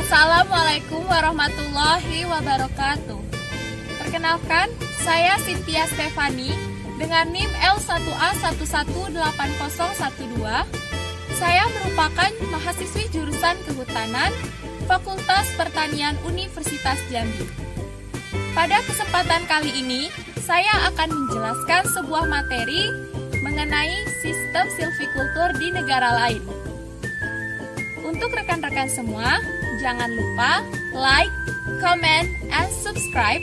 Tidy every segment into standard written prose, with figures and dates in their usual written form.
Assalamualaikum warahmatullahi wabarakatuh. Perkenalkan, saya Cynthia Stefani dengan NIM L1A118012. Saya merupakan mahasiswi jurusan Kehutanan Fakultas Pertanian Universitas Jambi. Pada kesempatan kali ini, saya akan menjelaskan sebuah materi mengenai sistem silvikultur di negara lain. Untuk rekan-rekan semua, jangan lupa like, comment, and subscribe,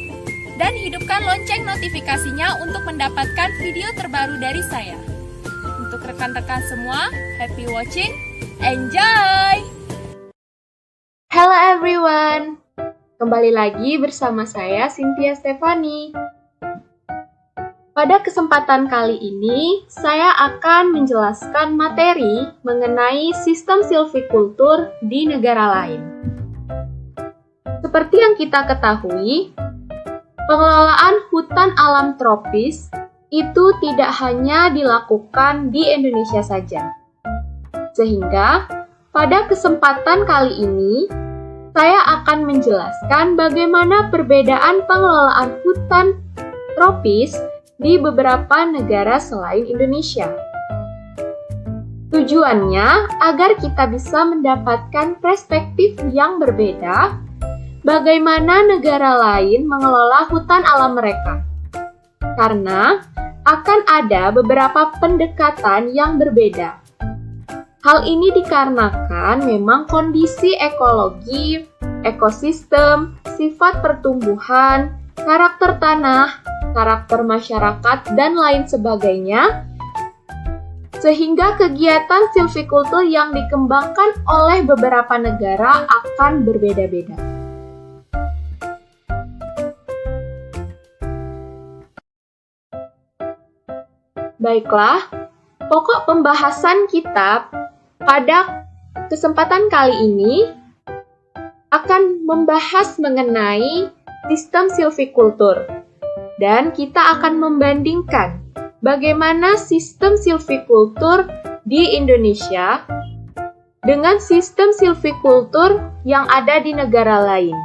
dan hidupkan lonceng notifikasinya untuk mendapatkan video terbaru dari saya. Untuk rekan-rekan semua, happy watching, enjoy! Hello everyone, kembali lagi bersama saya Cynthia Stefani. Pada kesempatan kali ini, saya akan menjelaskan materi mengenai sistem silvikultur di negara lain. Seperti yang kita ketahui, pengelolaan hutan alam tropis itu tidak hanya dilakukan di Indonesia saja. Sehingga, pada kesempatan kali ini, saya akan menjelaskan bagaimana perbedaan pengelolaan hutan tropis di beberapa negara selain Indonesia. Tujuannya agar kita bisa mendapatkan perspektif yang berbeda bagaimana negara lain mengelola hutan alam mereka. Karena akan ada beberapa pendekatan yang berbeda. Hal ini dikarenakan memang kondisi ekologi, ekosistem, sifat pertumbuhan, karakter tanah, karakter masyarakat, dan lain sebagainya, sehingga kegiatan silvikultur yang dikembangkan oleh beberapa negara akan berbeda-beda. Baiklah, pokok pembahasan kita pada kesempatan kali ini akan membahas mengenai sistem silvikultur. Dan kita akan membandingkan bagaimana sistem silvikultur di Indonesia dengan sistem silvikultur yang ada di negara lain,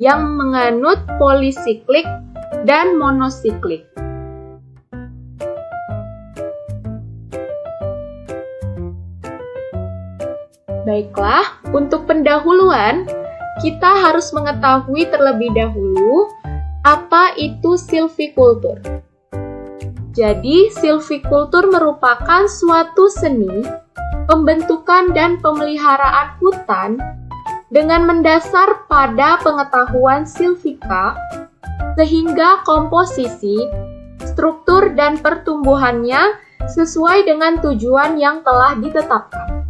yang menganut polisiklik dan monosiklik. Baiklah, untuk pendahuluan, kita harus mengetahui terlebih dahulu apa itu silvikultur. Jadi, silvikultur merupakan suatu seni pembentukan dan pemeliharaan hutan dengan mendasar pada pengetahuan silvika, sehingga komposisi, struktur, dan pertumbuhannya sesuai dengan tujuan yang telah ditetapkan.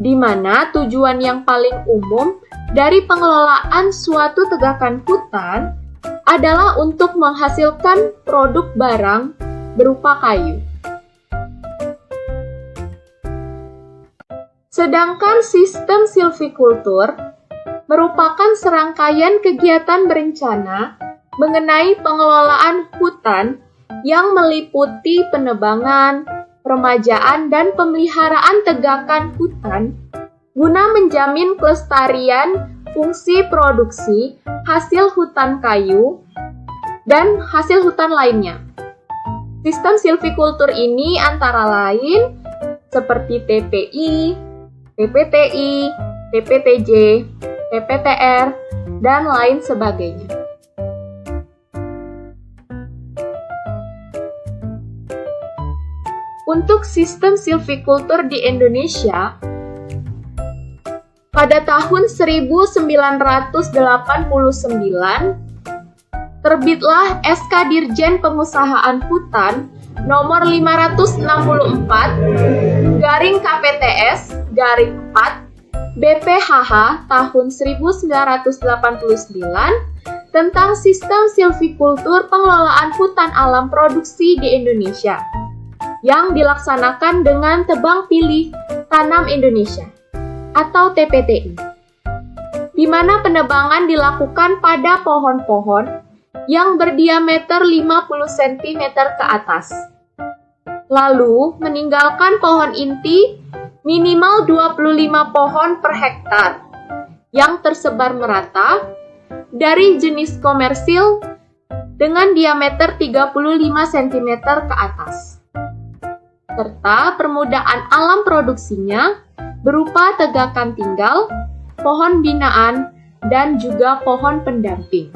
Di mana tujuan yang paling umum dari pengelolaan suatu tegakan hutan adalah untuk menghasilkan produk barang berupa kayu. Sedangkan sistem silvikultur merupakan serangkaian kegiatan berencana mengenai pengelolaan hutan yang meliputi penebangan, peremajaan, dan pemeliharaan tegakan hutan guna menjamin kelestarian fungsi produksi hasil hutan kayu dan hasil hutan lainnya. Sistem silvikultur ini antara lain seperti TPI, TPTI, TPTJ, PPTR, dan lain sebagainya. Untuk sistem silvikultur di Indonesia, pada tahun 1989, terbitlah SK Dirjen Pengusahaan Hutan nomor 564 garing KPTS garing 4 BPHH tahun 1989 tentang sistem silvikultur pengelolaan hutan alam produksi di Indonesia yang dilaksanakan dengan tebang pilih tanam Indonesia atau TPTI, di mana penebangan dilakukan pada pohon-pohon yang berdiameter 50 cm ke atas. Lalu meninggalkan pohon inti minimal 25 pohon per hektar yang tersebar merata dari jenis komersil dengan diameter 35 cm ke atas, serta permukaan alam produksinya berupa tegakan tinggal, pohon binaan, dan juga pohon pendamping.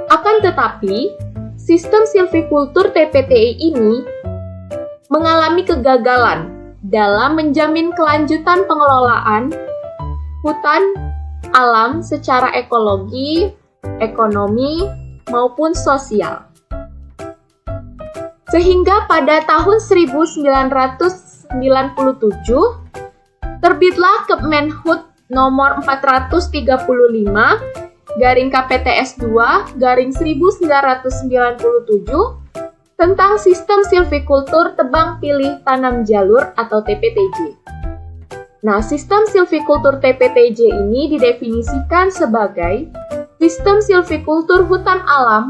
Akan tetapi, sistem silvikultur TPTI ini mengalami kegagalan dalam menjamin kelanjutan pengelolaan hutan alam secara ekologi, ekonomi, maupun sosial. Sehingga pada tahun 1997, terbitlah Kemenhut nomor 435 garing KPTS 2 garing 1997 tentang sistem silvikultur tebang pilih tanam jalur atau TPTJ. Nah, sistem silvikultur TPTJ ini didefinisikan sebagai sistem silvikultur hutan alam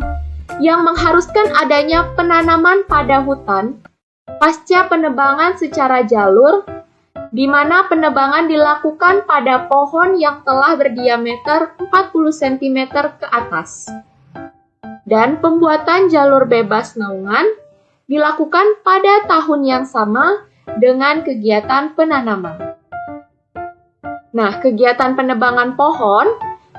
yang mengharuskan adanya penanaman pada hutan pasca penebangan secara jalur, di mana penebangan dilakukan pada pohon yang telah berdiameter 40 cm ke atas. Dan pembuatan jalur bebas naungan dilakukan pada tahun yang sama dengan kegiatan penanaman. Nah, kegiatan penebangan pohon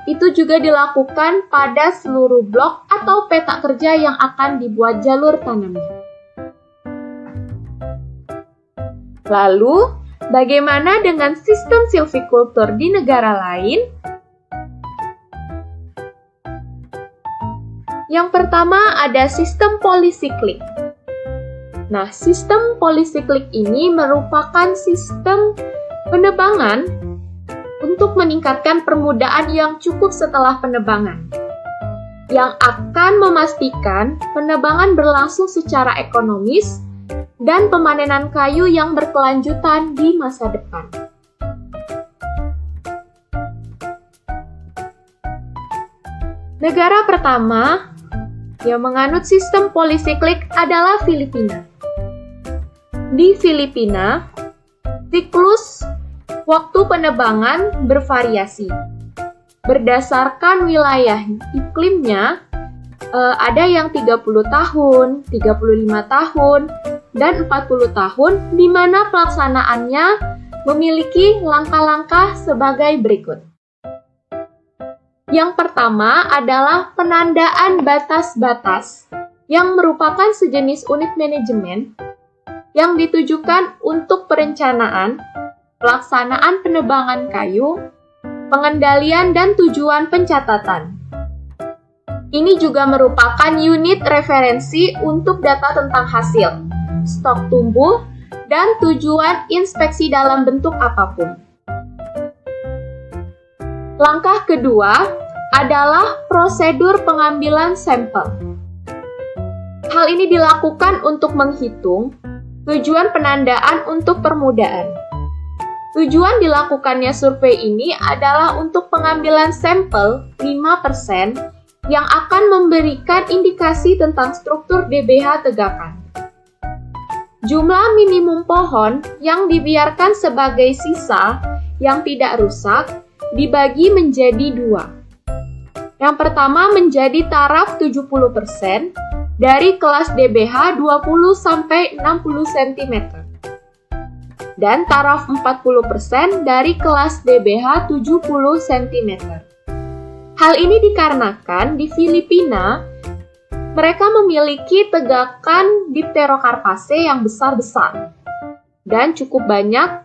itu juga dilakukan pada seluruh blok atau peta kerja yang akan dibuat jalur tanamnya. Lalu, bagaimana dengan sistem silvikultur di negara lain? Yang pertama ada sistem polisiklik. Nah, sistem polisiklik ini merupakan sistem penebangan untuk meningkatkan permukaan yang cukup setelah penebangan, yang akan memastikan penebangan berlangsung secara ekonomis dan pemanenan kayu yang berkelanjutan di masa depan. Negara pertama yang menganut sistem polisiklik adalah Filipina. Di Filipina, siklus waktu penebangan bervariasi. Berdasarkan wilayah iklimnya, ada yang 30 tahun, 35 tahun, dan 40 tahun, di mana pelaksanaannya memiliki langkah-langkah sebagai berikut. Yang pertama adalah penandaan batas-batas, yang merupakan sejenis unit manajemen yang ditujukan untuk perencanaan, pelaksanaan penebangan kayu, pengendalian dan tujuan pencatatan. Ini juga merupakan unit referensi untuk data tentang hasil, stok tumbuh, dan tujuan inspeksi dalam bentuk apapun. Langkah kedua adalah prosedur pengambilan sampel. Hal ini dilakukan untuk menghitung tujuan penandaan untuk permudaan. Tujuan dilakukannya survei ini adalah untuk pengambilan sampel 5% yang akan memberikan indikasi tentang struktur DBH tegakan. Jumlah minimum pohon yang dibiarkan sebagai sisa yang tidak rusak dibagi menjadi 2. Yang pertama menjadi taraf 70% dari kelas DBH 20-60 cm. dan taraf 40% dari kelas DBH 70 cm. Hal ini dikarenakan di Filipina, mereka memiliki tegakan Dipterocarpaceae yang besar-besar dan cukup banyak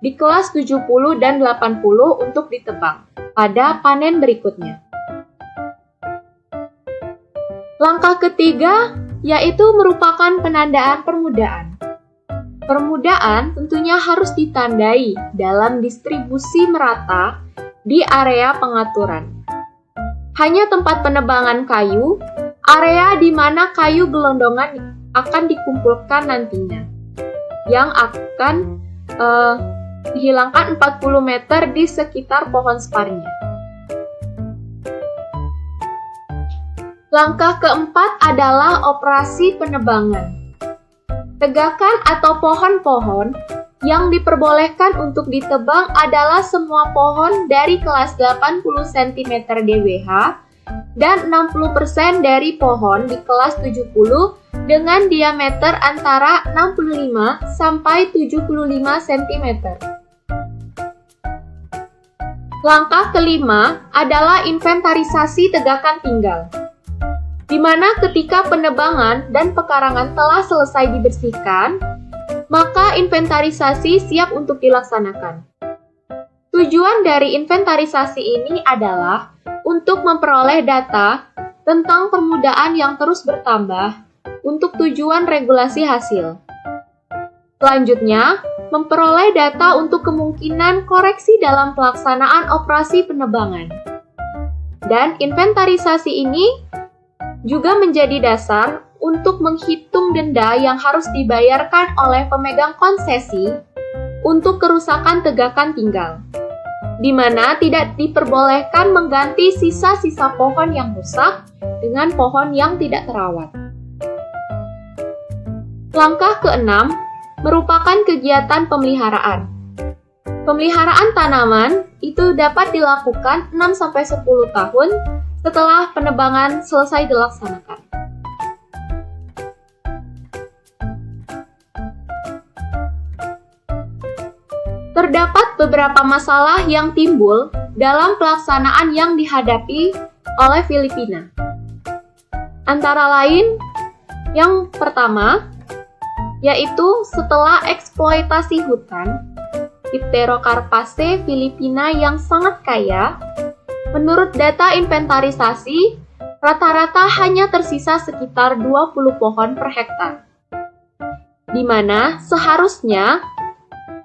di kelas 70 dan 80 untuk ditebang pada panen berikutnya. Langkah ketiga yaitu merupakan penandaan permudaan. Permudaan tentunya harus ditandai dalam distribusi merata di area pengaturan. Hanya tempat penebangan kayu, area di mana kayu gelondongan akan dikumpulkan nantinya, yang akan dihilangkan 40 meter di sekitar pohon sparnya. Langkah keempat adalah operasi penebangan. Tegakan atau pohon-pohon yang diperbolehkan untuk ditebang adalah semua pohon dari kelas 80 cm DBH dan 60% dari pohon di kelas 70 dengan diameter antara 65 sampai 75 cm. Langkah kelima adalah inventarisasi tegakan tinggal, di mana ketika penebangan dan pekarangan telah selesai dibersihkan, maka inventarisasi siap untuk dilaksanakan. Tujuan dari inventarisasi ini adalah untuk memperoleh data tentang permudaan yang terus bertambah untuk tujuan regulasi hasil. Selanjutnya, memperoleh data untuk kemungkinan koreksi dalam pelaksanaan operasi penebangan. Dan inventarisasi ini juga menjadi dasar untuk menghitung denda yang harus dibayarkan oleh pemegang konsesi untuk kerusakan tegakan tinggal, di mana tidak diperbolehkan mengganti sisa-sisa pohon yang rusak dengan pohon yang tidak terawat. Langkah keenam merupakan kegiatan pemeliharaan. Pemeliharaan tanaman itu dapat dilakukan 6-10 tahun setelah penebangan selesai dilaksanakan. Terdapat beberapa masalah yang timbul dalam pelaksanaan yang dihadapi oleh Filipina. Antara lain, yang pertama, yaitu setelah eksploitasi hutan, Dipterocarpaceae Filipina yang sangat kaya, menurut data inventarisasi, rata-rata hanya tersisa sekitar 20 pohon per hektar, di mana seharusnya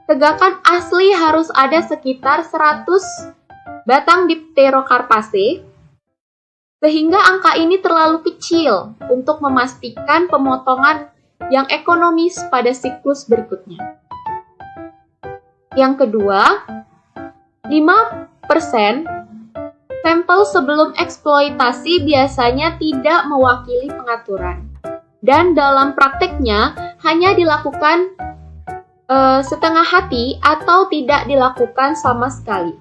tegakan asli harus ada sekitar 100 batang Dipterocarpaceae, sehingga angka ini terlalu kecil untuk memastikan pemotongan yang ekonomis pada siklus berikutnya. Yang kedua, 5% sampel sebelum eksploitasi biasanya tidak mewakili pengaturan, dan dalam prakteknya hanya dilakukan setengah hati atau tidak dilakukan sama sekali.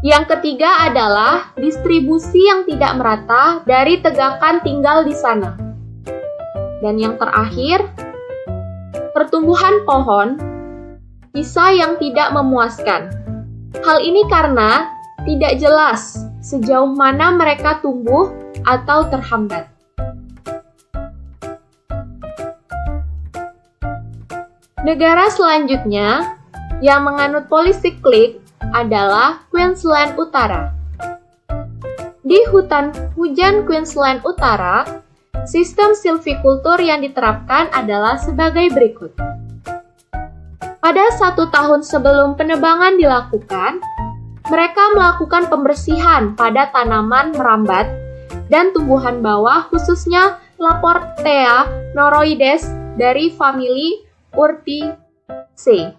Yang ketiga adalah distribusi yang tidak merata dari tegakan tinggal di sana. Dan yang terakhir, pertumbuhan pohon sisa yang tidak memuaskan. Hal ini karena tidak jelas sejauh mana mereka tumbuh atau terhambat. Negara selanjutnya yang menganut polisi klik adalah Queensland Utara. Di hutan hujan Queensland Utara, sistem silvikultur yang diterapkan adalah sebagai berikut. Pada 1 tahun sebelum penebangan dilakukan, mereka melakukan pembersihan pada tanaman merambat dan tumbuhan bawah, khususnya Laportea noroides dari famili Urticeae.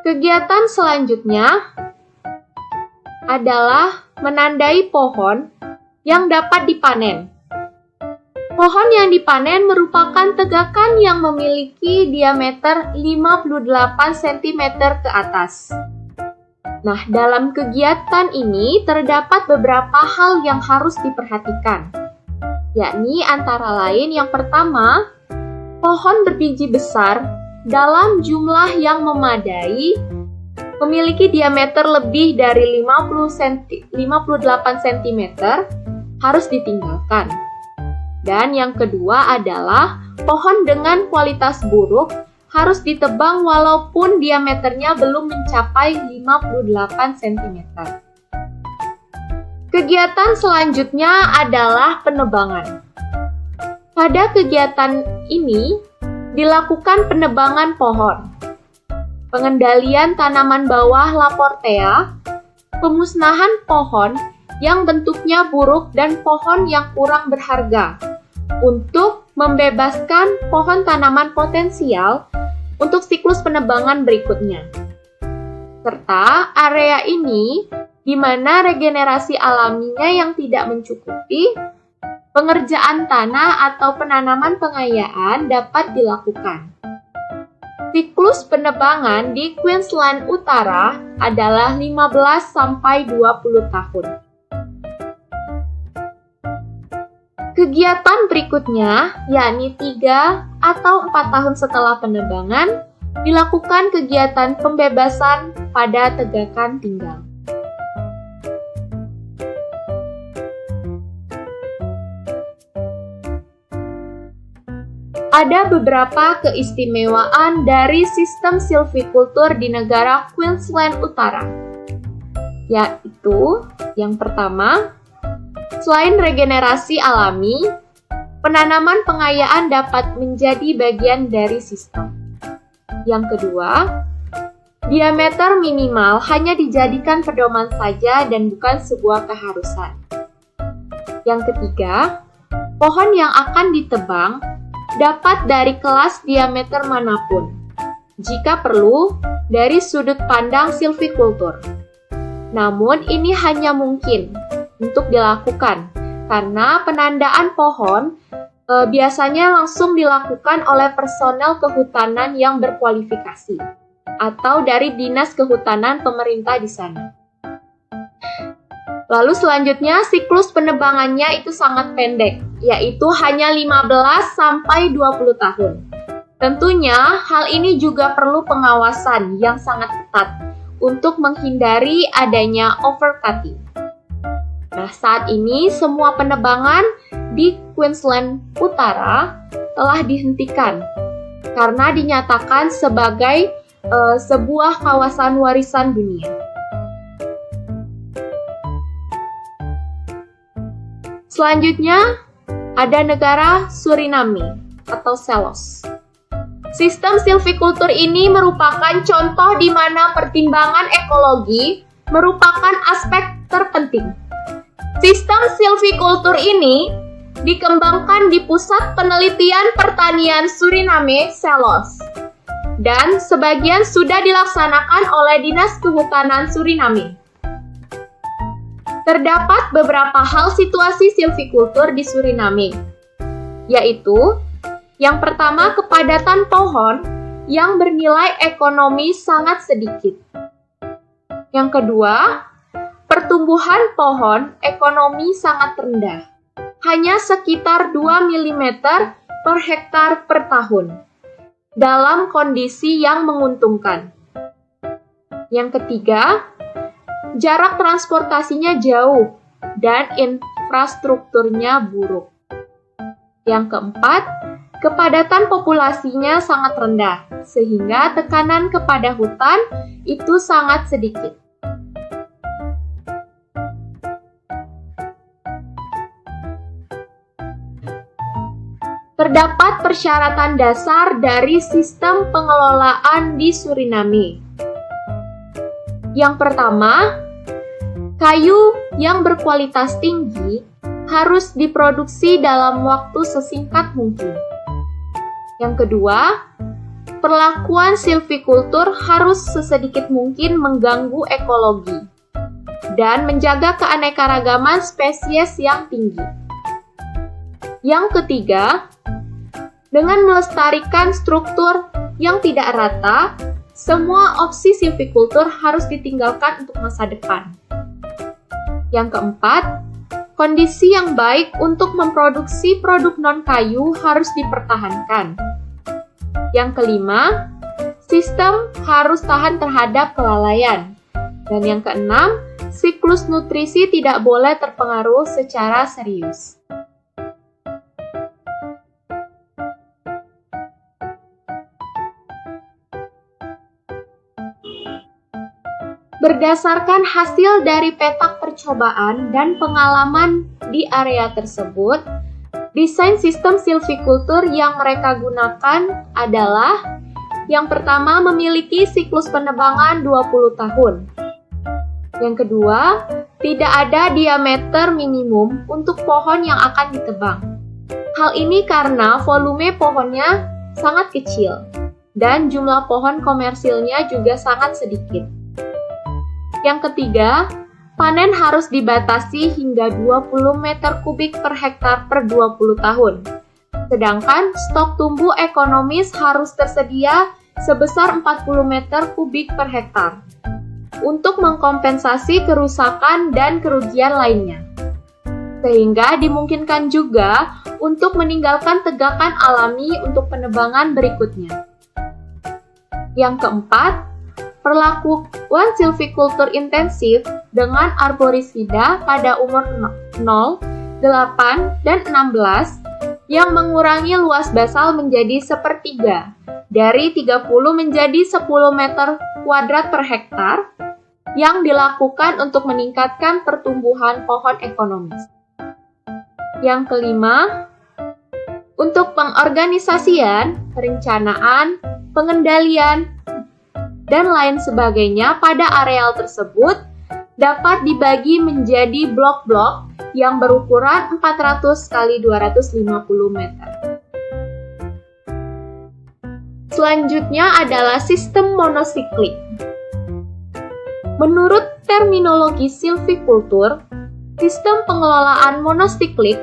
Kegiatan selanjutnya adalah menandai pohon yang dapat dipanen. Pohon yang dipanen merupakan tegakan yang memiliki diameter 58 cm ke atas. Nah, dalam kegiatan ini terdapat beberapa hal yang harus diperhatikan, yakni antara lain yang pertama, pohon berbiji besar dalam jumlah yang memadai, memiliki diameter lebih dari 58 cm, harus ditinggalkan. Dan yang kedua adalah pohon dengan kualitas buruk harus ditebang walaupun diameternya belum mencapai 58 cm. Kegiatan selanjutnya adalah penebangan. Pada kegiatan ini dilakukan penebangan pohon, pengendalian tanaman bawah Laportea, pemusnahan pohon yang bentuknya buruk dan pohon yang kurang berharga, untuk membebaskan pohon tanaman potensial untuk siklus penebangan berikutnya. Serta area ini di mana regenerasi alaminya yang tidak mencukupi, pengerjaan tanah atau penanaman pengayaan dapat dilakukan. Siklus penebangan di Queensland Utara adalah 15-20 tahun. Kegiatan berikutnya, yakni 3 atau 4 tahun setelah penebangan, dilakukan kegiatan pembebasan pada tegakan tinggal. Ada beberapa keistimewaan dari sistem silvikultur di negara Queensland Utara, yaitu yang pertama, selain regenerasi alami, penanaman pengayaan dapat menjadi bagian dari sistem. Yang kedua, diameter minimal hanya dijadikan pedoman saja dan bukan sebuah keharusan. Yang ketiga, pohon yang akan ditebang dapat dari kelas diameter manapun, jika perlu dari sudut pandang silvikultur. Namun ini hanya mungkin untuk dilakukan karena penandaan pohon biasanya langsung dilakukan oleh personel kehutanan yang berkualifikasi atau dari dinas kehutanan pemerintah di sana. Lalu selanjutnya siklus penebangannya itu sangat pendek, yaitu hanya 15-20 tahun. Tentunya hal ini juga perlu pengawasan yang sangat ketat untuk menghindari adanya overcutting. Nah, saat ini semua penebangan di Queensland Utara telah dihentikan karena dinyatakan sebagai sebuah kawasan warisan dunia. Selanjutnya, ada negara Suriname atau Selos. Sistem silvikultur ini merupakan contoh di mana pertimbangan ekologi merupakan aspek terpenting. Sistem silvikultur ini dikembangkan di Pusat Penelitian Pertanian Suriname, Selos, dan sebagian sudah dilaksanakan oleh Dinas Kehutanan Suriname. Terdapat beberapa hal situasi silvikultur di Suriname, yaitu yang pertama, kepadatan pohon yang bernilai ekonomi sangat sedikit. Yang kedua, pertumbuhan pohon ekonomi sangat rendah, hanya sekitar 2 mm per hektar per tahun, dalam kondisi yang menguntungkan. Yang ketiga, jarak transportasinya jauh dan infrastrukturnya buruk. Yang keempat, kepadatan populasinya sangat rendah, sehingga tekanan kepada hutan itu sangat sedikit. Terdapat persyaratan dasar dari sistem pengelolaan di Suriname. Yang pertama, kayu yang berkualitas tinggi harus diproduksi dalam waktu sesingkat mungkin. Yang kedua, perlakuan silvikultur harus sesedikit mungkin mengganggu ekologi dan menjaga keanekaragaman spesies yang tinggi. Yang ketiga, dengan melestarikan struktur yang tidak rata, semua opsi silvikultur harus ditinggalkan untuk masa depan. Yang keempat, kondisi yang baik untuk memproduksi produk non-kayu harus dipertahankan, Yang kelima, sistem harus tahan terhadap kelalaian. Dan yang keenam, siklus nutrisi tidak boleh terpengaruh secara serius. Berdasarkan hasil dari petak percobaan dan pengalaman di area tersebut, desain sistem silvikultur yang mereka gunakan adalah yang pertama, memiliki siklus penebangan 20 tahun. Yang kedua, tidak ada diameter minimum untuk pohon yang akan ditebang. Hal ini karena volume pohonnya sangat kecil dan jumlah pohon komersilnya juga sangat sedikit. Yang ketiga, panen harus dibatasi hingga 20 meter kubik per hektar per 20 tahun. Sedangkan stok tumbuh ekonomis harus tersedia sebesar 40 meter kubik per hektar untuk mengkompensasi kerusakan dan kerugian lainnya. Sehingga dimungkinkan juga untuk meninggalkan tegakan alami untuk penebangan berikutnya. Yang keempat, perlakuan silvikultur intensif dengan arborisida pada umur 0, 8, dan 16 yang mengurangi luas basal menjadi sepertiga, dari 30 menjadi 10 meter kuadrat per hektar, yang dilakukan untuk meningkatkan pertumbuhan pohon ekonomis. Yang kelima, untuk pengorganisasian, perencanaan, pengendalian, dan lain sebagainya pada areal tersebut dapat dibagi menjadi blok-blok yang berukuran 400 x 250 meter. Selanjutnya adalah sistem monosiklik. Menurut terminologi silvikultur, sistem pengelolaan monosiklik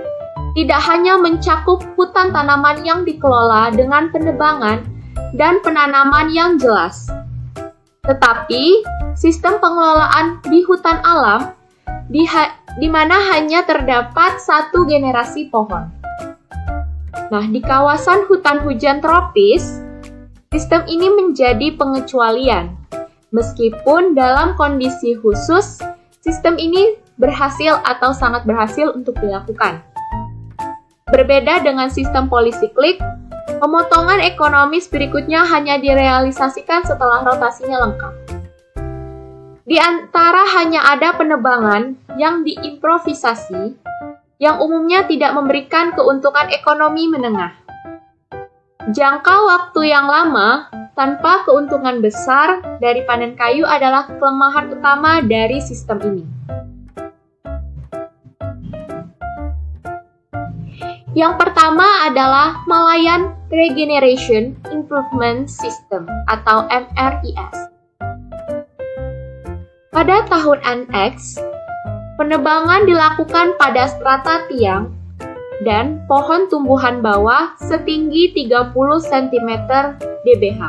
tidak hanya mencakup hutan tanaman yang dikelola dengan penebangan dan penanaman yang jelas, tetapi sistem pengelolaan di hutan alam di mana hanya terdapat satu generasi pohon. Nah, di kawasan hutan hujan tropis, sistem ini menjadi pengecualian. Meskipun dalam kondisi khusus, sistem ini berhasil atau sangat berhasil untuk dilakukan. Berbeda dengan sistem polisiklik, pemotongan ekonomis berikutnya hanya direalisasikan setelah rotasinya lengkap. Di antara hanya ada penebangan yang diimprovisasi, yang umumnya tidak memberikan keuntungan ekonomi menengah. Jangka waktu yang lama tanpa keuntungan besar dari panen kayu adalah kelemahan utama dari sistem ini. Yang pertama adalah Malayan Regeneration Improvement System atau MRIS. Pada tahun NX, penebangan dilakukan pada strata tiang dan pohon tumbuhan bawah setinggi 30 cm dbh.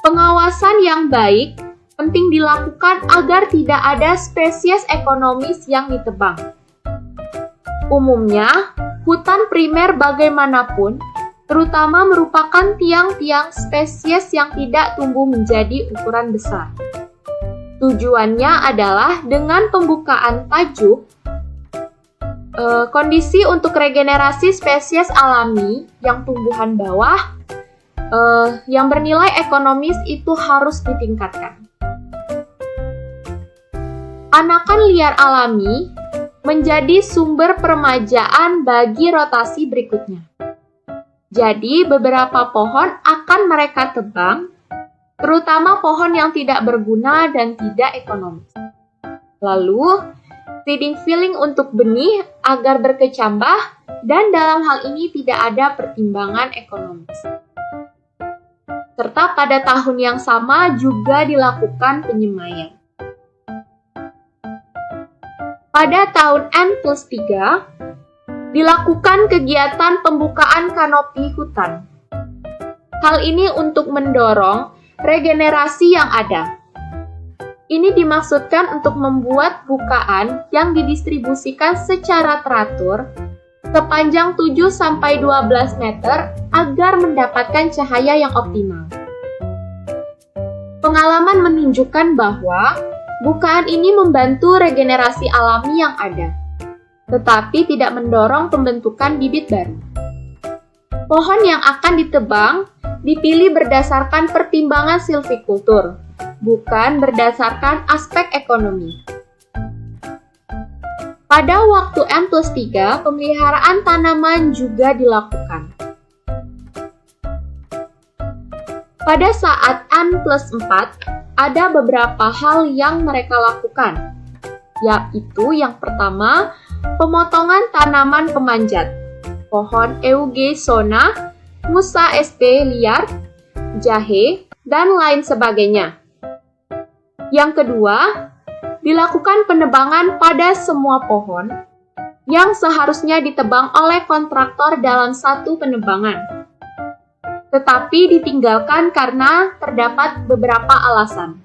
Pengawasan yang baik penting dilakukan agar tidak ada spesies ekonomis yang ditebang. Umumnya, hutan primer bagaimanapun, terutama merupakan tiang-tiang spesies yang tidak tumbuh menjadi ukuran besar. Tujuannya adalah dengan pembukaan tajuk, kondisi untuk regenerasi spesies alami yang tumbuhan bawah yang bernilai ekonomis itu harus ditingkatkan. Anakan liar alami menjadi sumber permajaan bagi rotasi berikutnya. Jadi, beberapa pohon akan mereka tebang, terutama pohon yang tidak berguna dan tidak ekonomis. Lalu, seeding filling untuk benih agar berkecambah, dan dalam hal ini tidak ada pertimbangan ekonomis. Serta pada tahun yang sama juga dilakukan penyemaian. Pada tahun N+3, dilakukan kegiatan pembukaan kanopi hutan. Hal ini untuk mendorong regenerasi yang ada. Ini dimaksudkan untuk membuat bukaan yang didistribusikan secara teratur, sepanjang 7-12 meter agar mendapatkan cahaya yang optimal. Pengalaman menunjukkan bahwa bukaan ini membantu regenerasi alami yang ada, tetapi tidak mendorong pembentukan bibit baru. Pohon yang akan ditebang dipilih berdasarkan pertimbangan silvikultur, bukan berdasarkan aspek ekonomi. Pada waktu N+3, pemeliharaan tanaman juga dilakukan. Pada saat N+4, ada beberapa hal yang mereka lakukan, yaitu yang pertama, pemotongan tanaman pemanjat, pohon Eugesona, Musa sp liar, jahe, dan lain sebagainya. Yang kedua, dilakukan penebangan pada semua pohon yang seharusnya ditebang oleh kontraktor dalam satu penebangan, tetapi ditinggalkan karena terdapat beberapa alasan.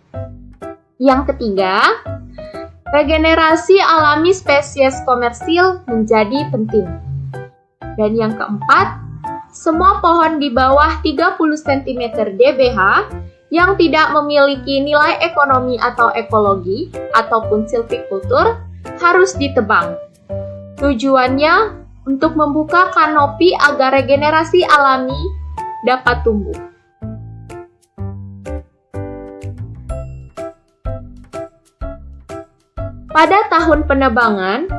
Yang ketiga, regenerasi alami spesies komersil menjadi penting. Dan yang keempat, semua pohon di bawah 30 cm DBH yang tidak memiliki nilai ekonomi atau ekologi ataupun silvikultur harus ditebang. Tujuannya untuk membuka kanopi agar regenerasi alami dapat tumbuh. Pada tahun penebangan,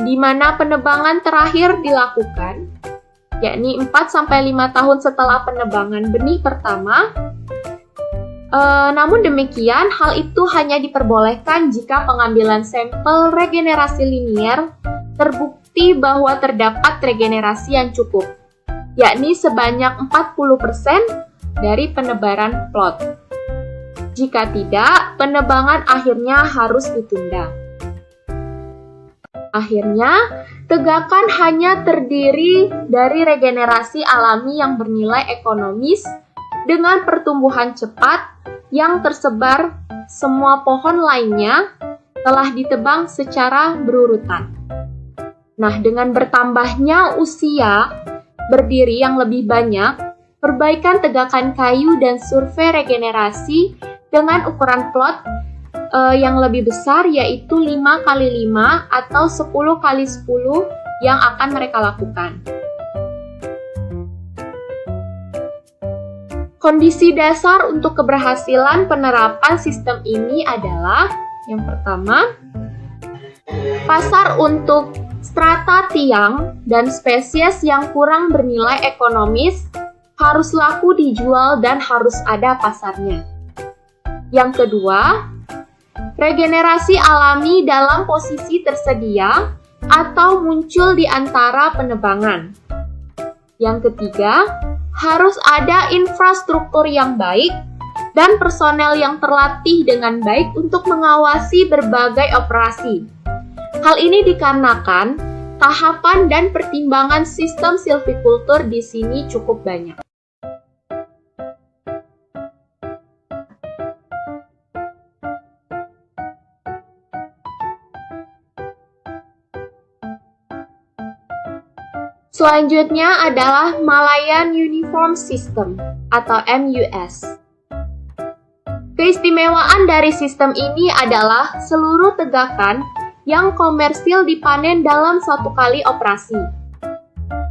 di mana penebangan terakhir dilakukan, yakni 4-5 tahun setelah penebangan benih pertama. Namun demikian, hal itu hanya diperbolehkan jika pengambilan sampel regenerasi linier terbukti bahwa terdapat regenerasi yang cukup, yakni sebanyak 40% dari penebaran plot. Jika tidak, penebangan akhirnya harus ditunda. Akhirnya, tegakan hanya terdiri dari regenerasi alami yang bernilai ekonomis dengan pertumbuhan cepat yang tersebar. Semua pohon lainnya telah ditebang secara berurutan. Nah, dengan bertambahnya usia berdiri yang lebih banyak, perbaikan tegakan kayu dan survei regenerasi dengan ukuran plot yang lebih besar, yaitu 5x5 atau 10x10 yang akan mereka lakukan. Kondisi dasar untuk keberhasilan penerapan sistem ini adalah yang pertama, pasar untuk strata tiang dan spesies yang kurang bernilai ekonomis harus laku dijual dan harus ada pasarnya. Yang kedua, regenerasi alami dalam posisi tersedia atau muncul di antara penebangan. Yang ketiga, harus ada infrastruktur yang baik dan personel yang terlatih dengan baik untuk mengawasi berbagai operasi. Hal ini dikarenakan tahapan dan pertimbangan sistem silvikultur di sini cukup banyak. Selanjutnya adalah Malayan Uniform System atau MUS. Keistimewaan dari sistem ini adalah seluruh tegakan yang komersil dipanen dalam satu kali operasi.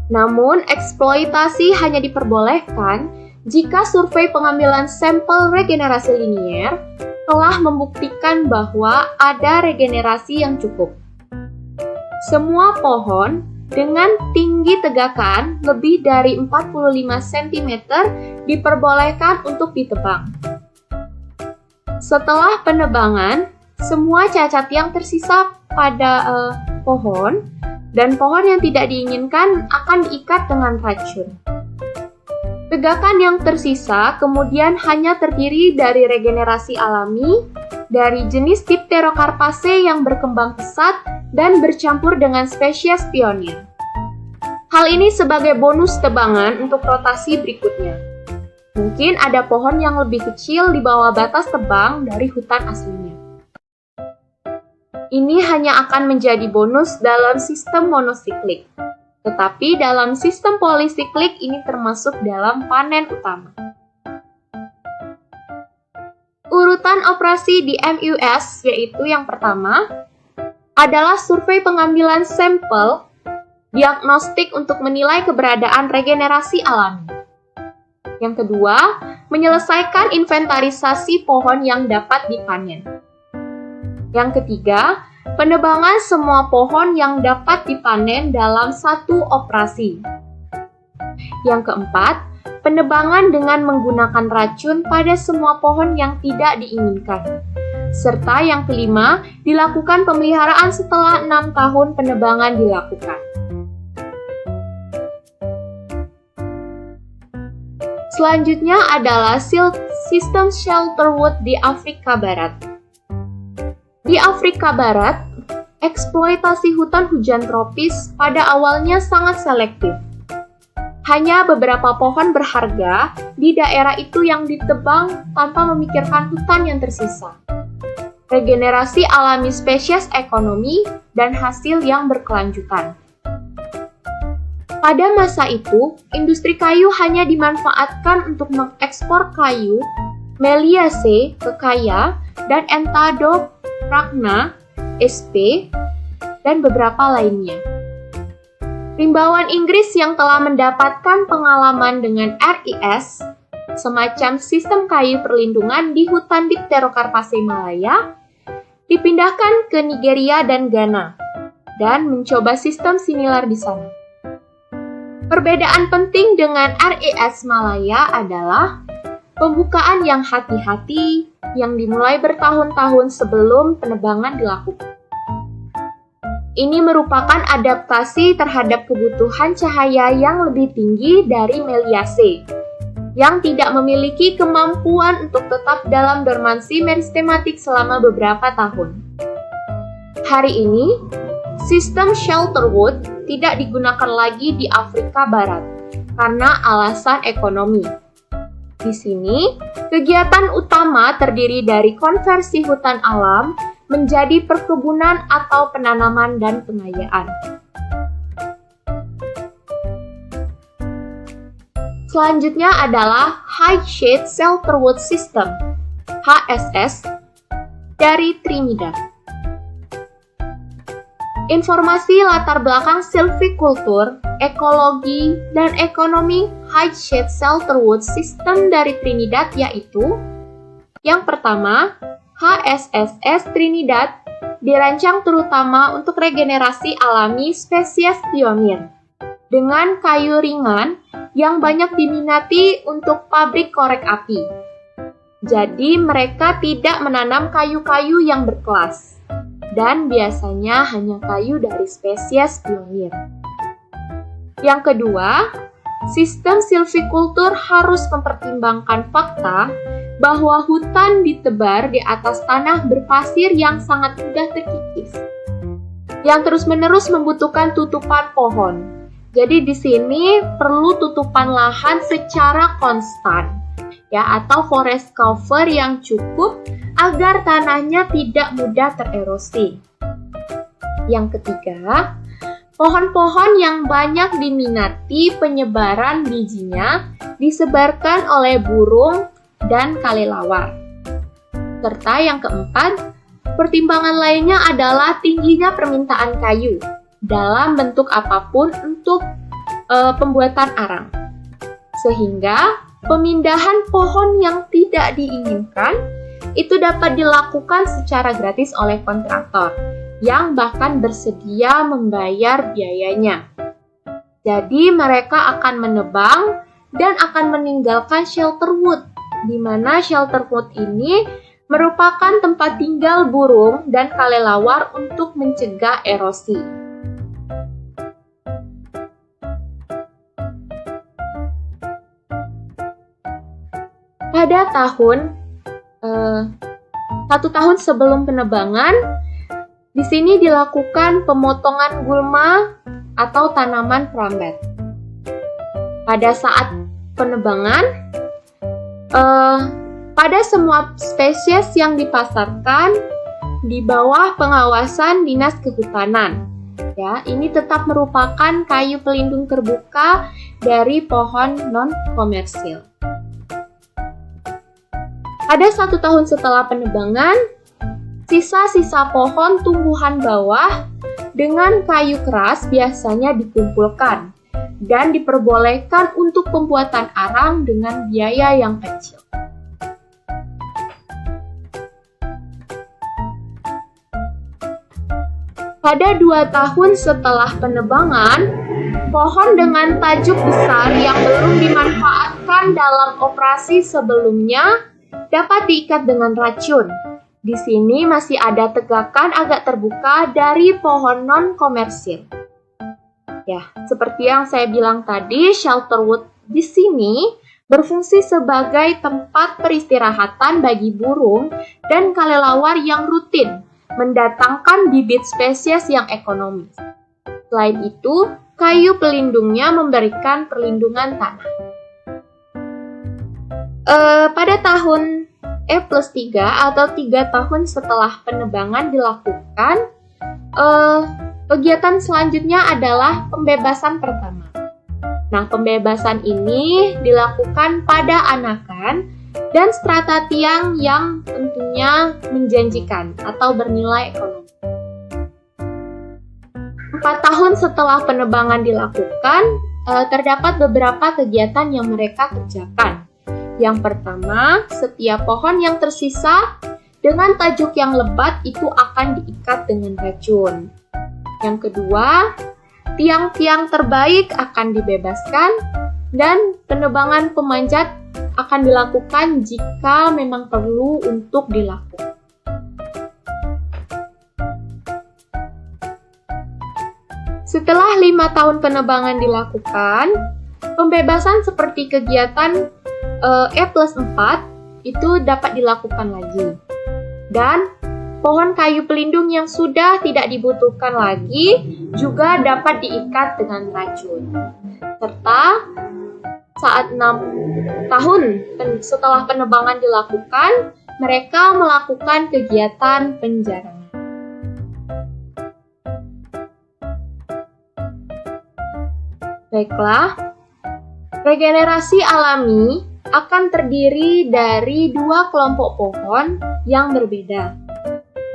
Namun, eksploitasi hanya diperbolehkan jika survei pengambilan sampel regenerasi linier telah membuktikan bahwa ada regenerasi yang cukup. Semua pohon dengan tinggi tegakan lebih dari 45 cm diperbolehkan untuk ditebang. Setelah penebangan, semua cacat yang tersisa pada pohon dan pohon yang tidak diinginkan akan diikat dengan racun. Tegakan yang tersisa kemudian hanya terdiri dari regenerasi alami dari jenis Dipterocarpaceae yang berkembang pesat dan bercampur dengan spesies pionir. Hal ini sebagai bonus tebangan untuk rotasi berikutnya. Mungkin ada pohon yang lebih kecil di bawah batas tebang dari hutan aslinya. Ini hanya akan menjadi bonus dalam sistem monosiklik. Tetapi dalam sistem polisiklik ini termasuk dalam panen utama. Urutan operasi di MUS yaitu yang pertama adalah survei pengambilan sampel diagnostik untuk menilai keberadaan regenerasi alami. Yang kedua, menyelesaikan inventarisasi pohon yang dapat dipanen. Yang ketiga, penebangan semua pohon yang dapat dipanen dalam satu operasi. Yang keempat, penebangan dengan menggunakan racun pada semua pohon yang tidak diinginkan. Serta yang kelima, dilakukan pemeliharaan setelah 6 tahun penebangan dilakukan. Selanjutnya adalah sistem shelterwood di Afrika Barat. Di Afrika Barat, eksploitasi hutan hujan tropis pada awalnya sangat selektif. Hanya beberapa pohon berharga di daerah itu yang ditebang tanpa memikirkan hutan yang tersisa. Regenerasi alami spesies ekonomi dan hasil yang berkelanjutan. Pada masa itu, industri kayu hanya dimanfaatkan untuk mengekspor kayu Meliaceae ke Kaya dan Entatopragna sp. dan beberapa lainnya. Rimbawan Inggris yang telah mendapatkan pengalaman dengan RIS, semacam sistem kayu perlindungan di hutan Dipterocarpaceae Malaya, dipindahkan ke Nigeria dan Ghana, dan mencoba sistem similar di sana. Perbedaan penting dengan RIS Malaya adalah pembukaan yang hati-hati yang dimulai bertahun-tahun sebelum penebangan dilakukan. Ini merupakan adaptasi terhadap kebutuhan cahaya yang lebih tinggi dari Meliaceae, yang tidak memiliki kemampuan untuk tetap dalam dormansi meristematik selama beberapa tahun. Hari ini, sistem shelterwood tidak digunakan lagi di Afrika Barat karena alasan ekonomi. Di sini, kegiatan utama terdiri dari konversi hutan alam menjadi perkebunan atau penanaman dan pengayaan. Selanjutnya adalah High Shade Shelterwood System (HSS) dari Trinidad. Informasi latar belakang silviculture, ekologi, dan ekonomi High Shade Shelterwood System dari Trinidad yaitu: yang pertama, HSSS Trinidad dirancang terutama untuk regenerasi alami spesies pionir dengan kayu ringan yang banyak diminati untuk pabrik korek api. Jadi mereka tidak menanam kayu-kayu yang berkelas dan biasanya hanya kayu dari spesies pionir. Yang kedua, sistem silviculture harus mempertimbangkan fakta bahwa hutan ditebar di atas tanah berpasir yang sangat mudah terkikis, yang terus-menerus membutuhkan tutupan pohon. Jadi di sini perlu tutupan lahan secara konstan, ya, atau forest cover yang cukup agar tanahnya tidak mudah tererosi. Yang ketiga, pohon-pohon yang banyak diminati penyebaran bijinya disebarkan oleh burung dan kelelawar. Serta yang keempat, pertimbangan lainnya adalah tingginya permintaan kayu dalam bentuk apapun untuk pembuatan arang. Sehingga pemindahan pohon yang tidak diinginkan itu dapat dilakukan secara gratis oleh kontraktor yang bahkan bersedia membayar biayanya. Jadi mereka akan menebang dan akan meninggalkan shelterwood, di mana shelterwood ini merupakan tempat tinggal burung dan kelelawar untuk mencegah erosi. Pada satu tahun sebelum penebangan, di sini dilakukan pemotongan gulma atau tanaman perambat. Pada saat penebangan, pada semua spesies yang dipasarkan di bawah pengawasan Dinas Kehutanan Ya, ini tetap merupakan kayu pelindung terbuka dari pohon non-komersil. Pada 1 tahun setelah penebangan, sisa-sisa pohon tumbuhan bawah dengan kayu keras biasanya dikumpulkan dan diperbolehkan untuk pembuatan arang dengan biaya yang kecil. Pada 2 tahun setelah penebangan, pohon dengan tajuk besar yang belum dimanfaatkan dalam operasi sebelumnya dapat diikat dengan racun. Di sini masih ada tegakan agak terbuka dari pohon non-komersil. Ya, seperti yang saya bilang tadi, shelterwood di sini berfungsi sebagai tempat peristirahatan bagi burung dan kelelawar yang rutin mendatangkan bibit spesies yang ekonomis. Selain itu, kayu pelindungnya memberikan perlindungan tanah. Pada tahun E+3 atau 3 tahun setelah penebangan dilakukan, kegiatan selanjutnya adalah pembebasan pertama. Nah, pembebasan ini dilakukan pada anakan dan strata tiang yang tentunya menjanjikan atau bernilai ekonomi. 4 tahun setelah penebangan dilakukan, terdapat beberapa kegiatan yang mereka kerjakan. Yang pertama, setiap pohon yang tersisa dengan tajuk yang lebat itu akan diikat dengan racun. Yang kedua, tiang-tiang terbaik akan dibebaskan dan penebangan pemanjat akan dilakukan jika memang perlu untuk dilakukan. Setelah 5 tahun penebangan dilakukan, pembebasan seperti kegiatan E+4 itu dapat dilakukan lagi. Dan pohon kayu pelindung yang sudah tidak dibutuhkan lagi juga dapat diikat dengan racun. Serta saat 6 tahun setelah penebangan dilakukan, mereka melakukan kegiatan penjarangan. Baiklah, regenerasi alami akan terdiri dari 2 kelompok pohon yang berbeda,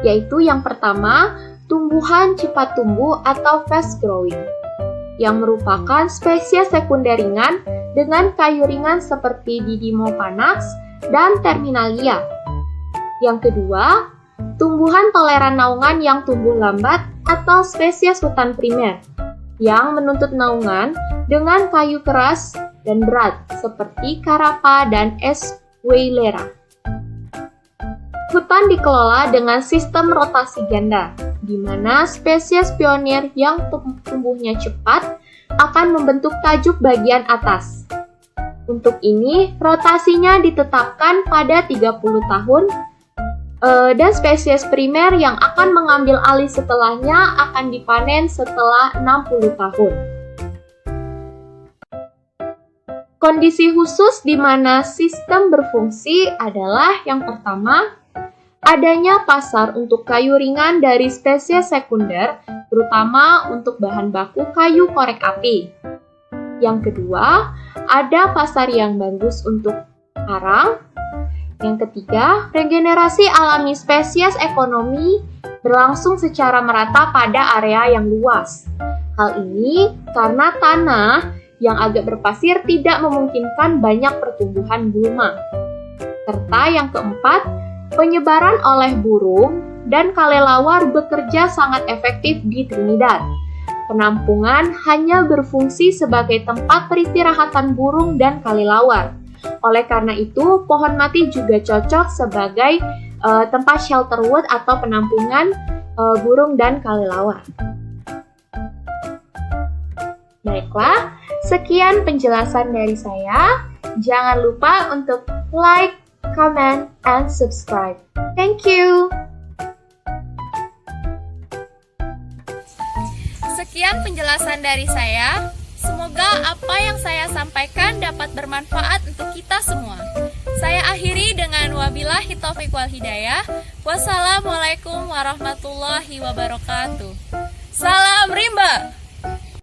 yaitu yang pertama, tumbuhan cepat tumbuh atau fast growing, yang merupakan spesies sekunder ringan dengan kayu ringan seperti Didymopanax dan Terminalia. Yang kedua, tumbuhan toleran naungan yang tumbuh lambat atau spesies hutan primer, yang menuntut naungan dengan kayu keras dan berat seperti Carapa dan S. weylera. Hutan dikelola dengan sistem rotasi ganda, di mana spesies pionir yang tumbuhnya cepat akan membentuk tajuk bagian atas. Untuk ini, rotasinya ditetapkan pada 30 tahun dan spesies primer yang akan mengambil alih setelahnya akan dipanen setelah 60 tahun. Kondisi khusus di mana sistem berfungsi adalah yang pertama, adanya pasar untuk kayu ringan dari spesies sekunder, terutama untuk bahan baku kayu korek api. Yang kedua, ada pasar yang bagus untuk arang. Yang ketiga, regenerasi alami spesies ekonomi berlangsung secara merata pada area yang luas. Hal ini karena tanah yang agak berpasir tidak memungkinkan banyak pertumbuhan gulma. Serta yang keempat, penyebaran oleh burung dan kelelawar bekerja sangat efektif di Trinidad. Penampungan hanya berfungsi sebagai tempat peristirahatan burung dan kelelawar. Oleh karena itu, pohon mati juga cocok sebagai tempat shelterwood atau penampungan burung dan kelelawar. Baiklah, sekian penjelasan dari saya. Jangan lupa untuk like, comment, and subscribe. Thank you! Sekian penjelasan dari saya. Semoga apa yang saya sampaikan dapat bermanfaat untuk kita semua. Saya akhiri dengan wabillahi taufiq wal hidayah. Wassalamualaikum warahmatullahi wabarakatuh. Salam rimba!